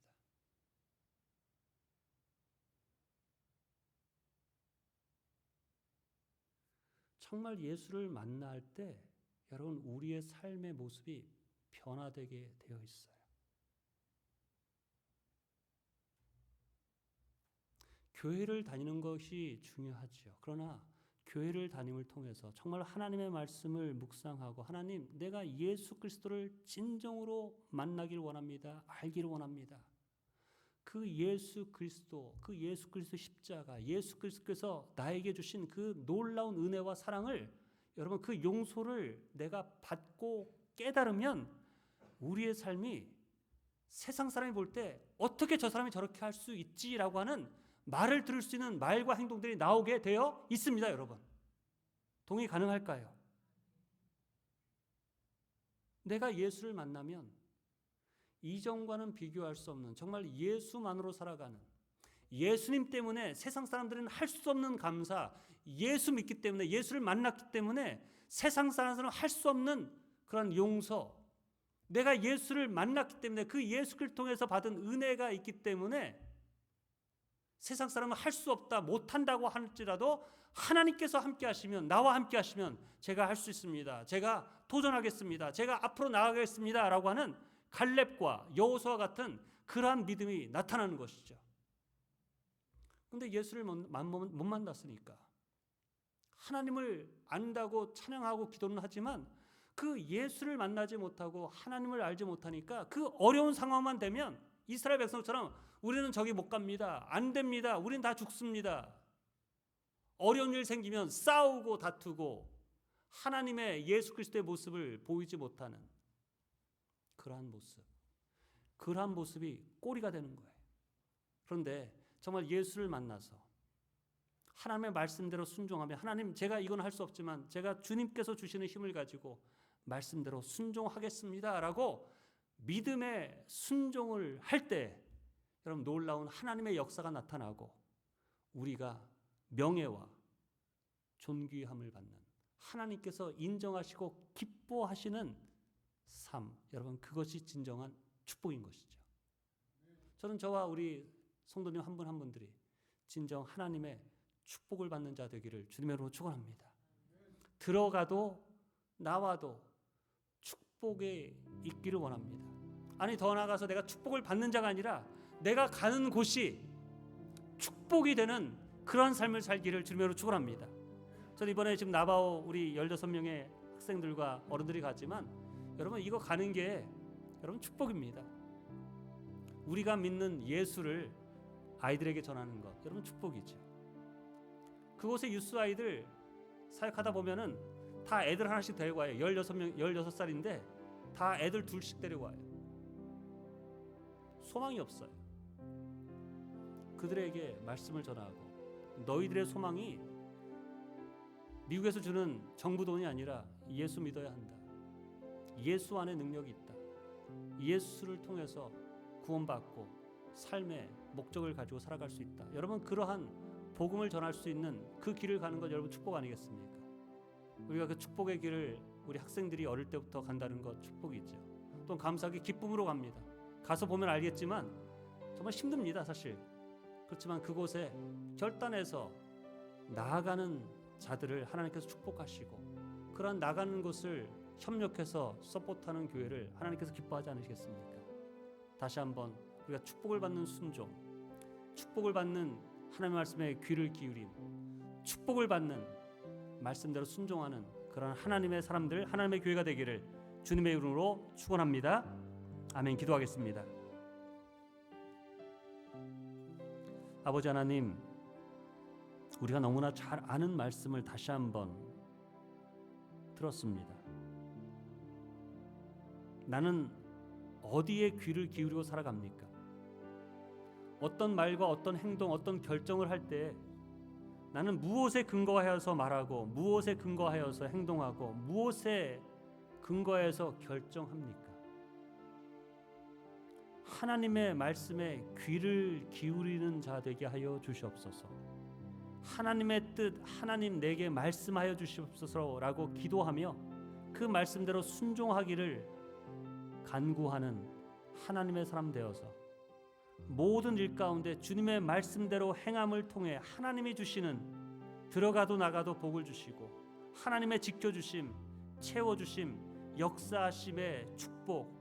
정말 예수를 만날 때 여러분 우리의 삶의 모습이 변화되게 되어 있어요. 교회를 다니는 것이 중요하죠. 그러나 교회를 다님을 통해서 정말 하나님의 말씀을 묵상하고, 하나님, 내가 예수 그리스도를 진정으로 만나길 원합니다. 알기를 원합니다. 그 예수 그리스도 십자가, 예수 그리스도께서 나에게 주신 그 놀라운 은혜와 사랑을, 여러분, 그 용서를 내가 받고 깨달으면 우리의 삶이 세상 사람이 볼 때 어떻게 저 사람이 저렇게 할 수 있지라고 하는 말을 들을 수 있는 말과 행동들이 나오게 되어 있습니다, 여러분. 동의 가능할까요? 내가 예수를 만나면 이전과는 비교할 수 없는, 정말 예수만으로 살아가는, 예수님 때문에 세상 사람들은 할 수 없는 감사, 예수 믿기 때문에, 예수를 만났기 때문에 세상 사람들은 할 수 없는 그런 용서, 내가 예수를 만났기 때문에 그 예수를 통해서 받은 은혜가 있기 때문에 세상 사람은 할 수 없다, 못한다고 할지라도 하나님께서 함께 하시면, 나와 함께 하시면 제가 할 수 있습니다, 제가 도전하겠습니다, 제가 앞으로 나아가겠습니다 라고 하는 갈렙과 여호수아와 같은 그러한 믿음이 나타나는 것이죠. 그런데 예수를 못 만났으니까 하나님을 안다고 찬양하고 기도는 하지만 그 예수를 만나지 못하고 하나님을 알지 못하니까 그 어려운 상황만 되면 이스라엘 백성처럼 우리는 저기 못 갑니다. 안 됩니다. 우린 다 죽습니다. 어려운 일 생기면 싸우고 다투고 하나님의 예수 그리스도의 모습을 보이지 못하는 그러한 모습이 꼬리가 되는 거예요. 그런데 정말 예수를 만나서 하나님의 말씀대로 순종하며 하나님, 제가 이건 할 수 없지만 제가 주님께서 주시는 힘을 가지고 말씀대로 순종하겠습니다 라고 믿음의 순종을 할 때 여러분 놀라운 하나님의 역사가 나타나고 우리가 명예와 존귀함을 받는, 하나님께서 인정하시고 기뻐하시는 삶, 여러분 그것이 진정한 축복인 것이죠. 저는 저와 우리 성도님 한 분 한 분들이 진정 하나님의 축복을 받는 자 되기를 주님의 이름으로 축원합니다. 들어가도 나와도 축복에 있기를 원합니다. 아니 더 나아가서 내가 축복을 받는 자가 아니라 내가 가는 곳이 축복이 되는 그런 삶을 살기를 주님의 이름으로 축원합니다. 저는 이번에 지금 나바오 우리 16명의 학생들과 어른들이 갔지만 여러분 이거 가는 게 여러분 축복입니다. 우리가 믿는 예수를 아이들에게 전하는 것 여러분 축복이죠. 그곳에 유스 아이들 사역하다 보면은 다 애들 하나씩 데리고 와요. 16명, 16살인데 다 애들 둘씩 데리고 와요. 소망이 없어요. 그들에게 말씀을 전하고 너희들의 소망이 미국에서 주는 정부 돈이 아니라 예수 믿어야 한다. 예수 안에 능력이 있다. 예수를 통해서 구원받고 삶의 목적을 가지고 살아갈 수 있다. 여러분 그러한 복음을 전할 수 있는 그 길을 가는 것 여러분 축복 아니겠습니까? 우리가 그 축복의 길을 우리 학생들이 어릴 때부터 간다는 것 축복이죠. 또 감사하게 기쁨으로 갑니다. 가서 보면 알겠지만 정말 힘듭니다 사실. 그렇지만 그곳에 결단해서 나아가는 자들을 하나님께서 축복하시고 그런 나가는 것을 협력해서 서포트하는 교회를 하나님께서 기뻐하지 않으시겠습니까? 다시 한번 우리가 축복을 받는 순종, 축복을 받는 하나님의 말씀에 귀를 기울임, 축복을 받는 말씀대로 순종하는 그런 하나님의 사람들, 하나님의 교회가 되기를 주님의 이름으로 축원합니다. 아멘. 기도하겠습니다. 아버지 하나님, 우리가 너무나 잘 아는 말씀을 다시 한번 들었습니다. 나는 어디에 귀를 기울이고 살아갑니까? 어떤 말과 어떤 행동, 어떤 결정을 할 때 나는 무엇에 근거하여서 말하고 무엇에 근거하여서 행동하고 무엇에 근거해서 결정합니까? 하나님의 말씀에 귀를 기울이는 자 되게 하여 주시옵소서. 하나님의 뜻, 하나님 내게 말씀하여 주시옵소서라고 기도하며 그 말씀대로 순종하기를 간구하는 하나님의 사람 되어서 모든 일 가운데 주님의 말씀대로 행함을 통해 하나님이 주시는 들어가도 나가도 복을 주시고 하나님의 지켜주심, 채워주심, 역사하심의 축복,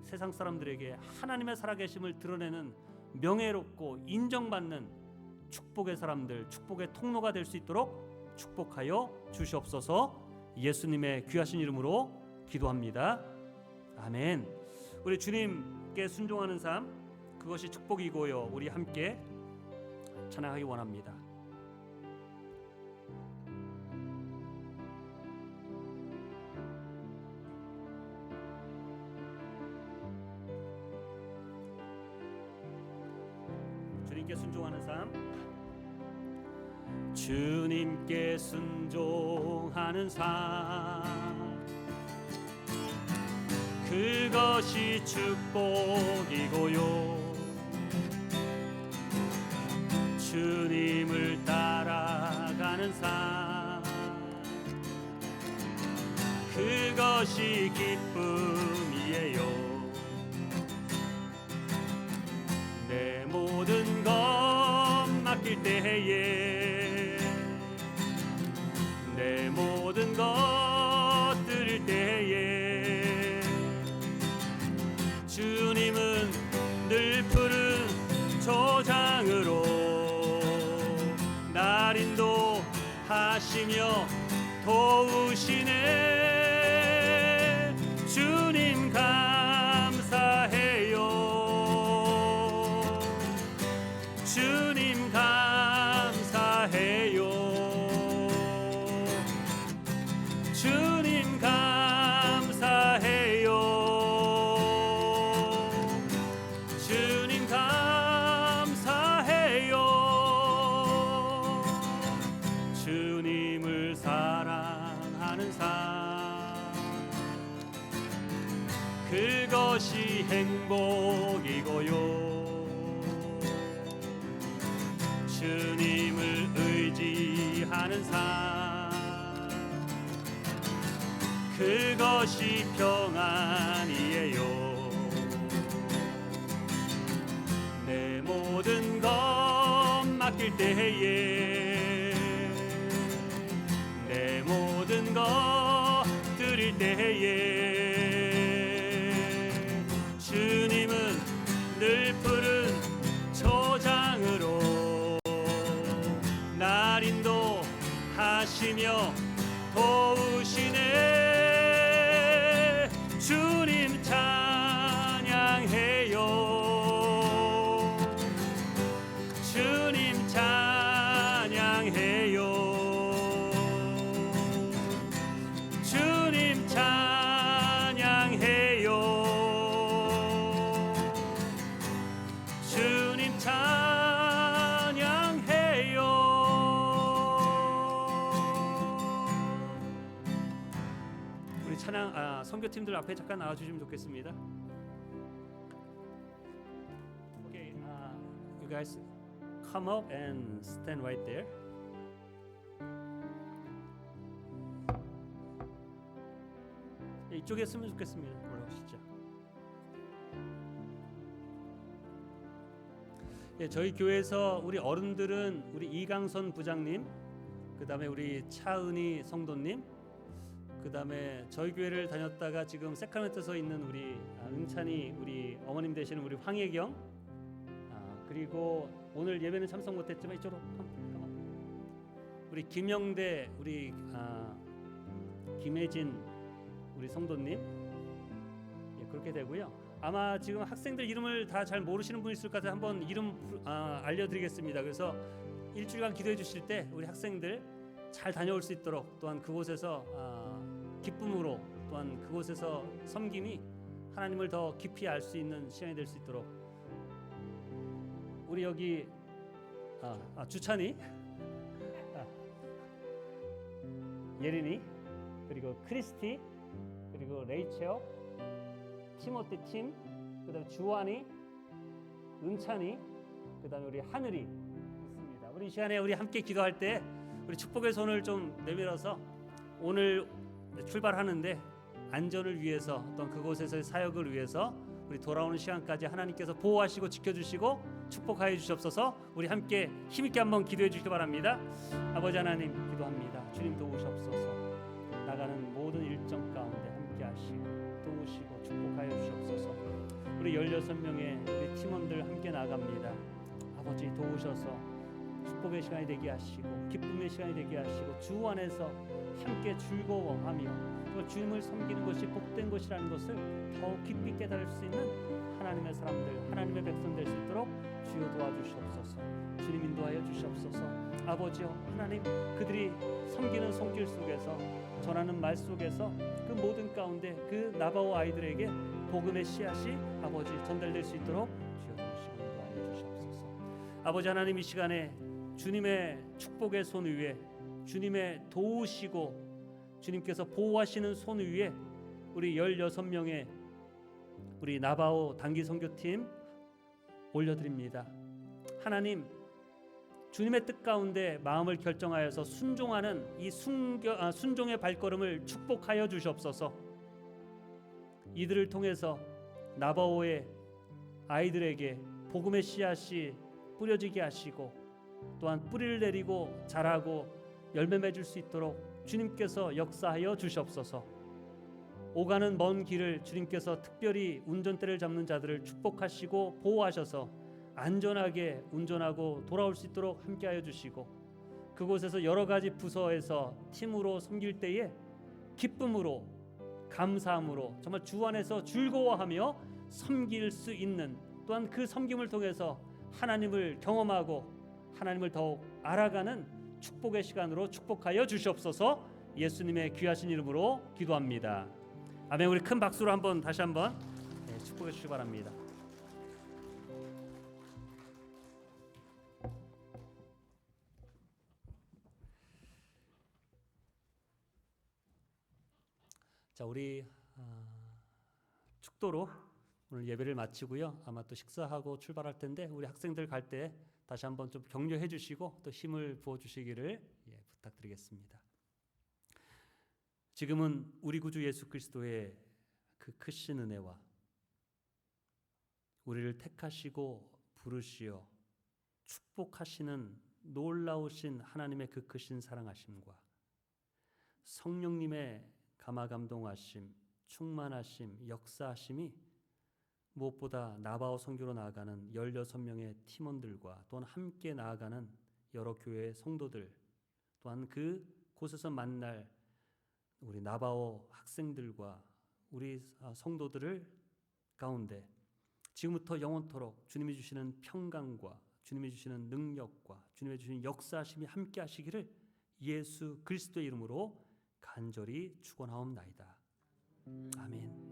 세상 사람들에게 하나님의 살아계심을 드러내는 명예롭고 인정받는 축복의 사람들, 축복의 통로가 될 수 있도록 축복하여 주시옵소서. 예수님의 귀하신 이름으로 기도합니다. 아멘. 우리 주님께 순종하는 삶, 그것이 축복이고요. 우리 함께 찬양하기 원합니다. 주님께 순종하는 삶, 주님께 순종하는 삶, 그것이 축복이고요. 주님을 따라가는 삶, 그것이 기쁨이에요. 내 모든 것 맡길 때에, 내 모든 것 드릴 때에 주님은 늘 푸른 초장으로 날 인도하시며 도우시네. 행복이고요. 주님을 의지하는 삶, 그것이 평안이에요. 내 모든 것 맡길 때에, 내 모든 것 드릴 때에, 주님은 늘 푸른 초장으로 날 인도하시며 도우시네. 주님 찬양해요. 주님 찬양해요. 주님 찬양해요. 주님 찬양해요. 우리 찬양 선교팀들 앞에 잠깐 나와주시면 좋겠습니다. Okay, you guys come up and stand right there. 이쪽에 쓰면 좋겠습니다. 올라오시죠. 예, 저희 교회에서 우리 어른들은 우리 이강선 부장님, 그 다음에 우리 차은희 성도님, 그 다음에 저희 교회를 다녔다가 지금 세크라멘토에 있는 우리 은찬이 우리 어머님 되시는 우리 황혜경, 그리고 오늘 예배는 참석 못했지만 이쪽으로 우리 김영대, 우리 김혜진 우리 성도님, 예, 그렇게 되고요. 아마 지금 학생들 이름을 다 잘 모르시는 분 있을 것 같아서 한번 이름 알려드리겠습니다. 그래서 일주일간 기도해 주실 때 우리 학생들 잘 다녀올 수 있도록, 또한 그곳에서 기쁨으로, 또한 그곳에서 섬김이 하나님을 더 깊이 알 수 있는 시간이 될 수 있도록, 우리 여기 주찬이, 예린이, 그리고 크리스티, 그리고 레이첼, 티모티 팀, 그다음에 주환이, 은찬이, 그다음에 우리 하늘이 있습니다. 우리 이 시간에 우리 함께 기도할 때 우리 축복의 손을 좀 내밀어서 오늘 출발하는데 안전을 위해서, 어떤 그곳에서의 사역을 위해서 우리 돌아오는 시간까지 하나님께서 보호하시고 지켜주시고 축복하여 주시옵소서. 우리 함께 힘있게 한번 기도해 주시기 바랍니다. 아버지 하나님, 기도합니다. 주님 도우시옵소서. 나가는 모든 일정 가운데 함께 하시고 도우시고 축복하여 주시옵소서. 우리 16명의 우리 팀원들 함께 나갑니다. 아버지 도우셔서 축복의 시간이 되게 하시고 기쁨의 시간이 되게 하시고 주 안에서 함께 즐거워하며 또 주님을 섬기는 것이 복된 것이라는 것을 더욱 깊이 깨달을 수 있는 하나님의 사람들, 하나님의 백성 될 수 있도록 주여 도와주시옵소서. 주님 인도하여 주시옵소서. 아버지여 하나님, 그들이 섬기는 손길 속에서 전하는 말 속에서 그 모든 가운데 그 나바오 아이들에게 복음의 씨앗이 아버지 전달될 수 있도록 주여 도우시고 인도하여 주시옵소서. 아버지 하나님, 이 시간에 주님의 축복의 손 위에, 주님의 도우시고 주님께서 보호하시는 손 위에 우리 16명의 우리 나바오 단기 선교팀 올려드립니다. 하나님, 주님의 뜻 가운데 마음을 결정하여서 순종하는 이 순종의 발걸음을 축복하여 주시옵소서. 이들을 통해서 나바오의 아이들에게 복음의 씨앗이 뿌려지게 하시고 또한 뿌리를 내리고 자라고 열매 맺을 수 있도록 주님께서 역사하여 주시옵소서. 오가는 먼 길을 주님께서 특별히 운전대를 잡는 자들을 축복하시고 보호하셔서 안전하게 운전하고 돌아올 수 있도록 함께하여 주시고, 그곳에서 여러 가지 부서에서 팀으로 섬길 때에 기쁨으로 감사함으로 정말 주 안에서 즐거워하며 섬길 수 있는, 또한 그 섬김을 통해서 하나님을 경험하고 하나님을 더욱 알아가는 축복의 시간으로 축복하여 주시옵소서. 예수님의 귀하신 이름으로 기도합니다. 아멘. 우리 큰 박수로 다시 한번 축복해 주시기 바랍니다. 자, 우리 축도로 오늘 예배를 마치고요. 아마 또 식사하고 출발할 텐데 우리 학생들 갈 때 다시 한번 좀 격려해 주시고 또 힘을 부어 주시기를 부탁드리겠습니다. 지금은 우리 구주 예수 그리스도의 그 크신 은혜와 우리를 택하시고 부르시어 축복하시는 놀라우신 하나님의 그 크신 사랑하심과 성령님의 감화감동하심, 충만하심, 역사하심이 무엇보다 나바오 선교로 나아가는 16명의 팀원들과 또한 함께 나아가는 여러 교회의 성도들, 또한 그 곳에서 만날 우리 나바오 학생들과 우리 성도들을 가운데 지금부터 영원토록 주님이 주시는 평강과 주님이 주시는 능력과 주님이 주시는 역사하심이 함께 하시기를 예수 그리스도의 이름으로 간절히 축원하옵나이다. 아멘.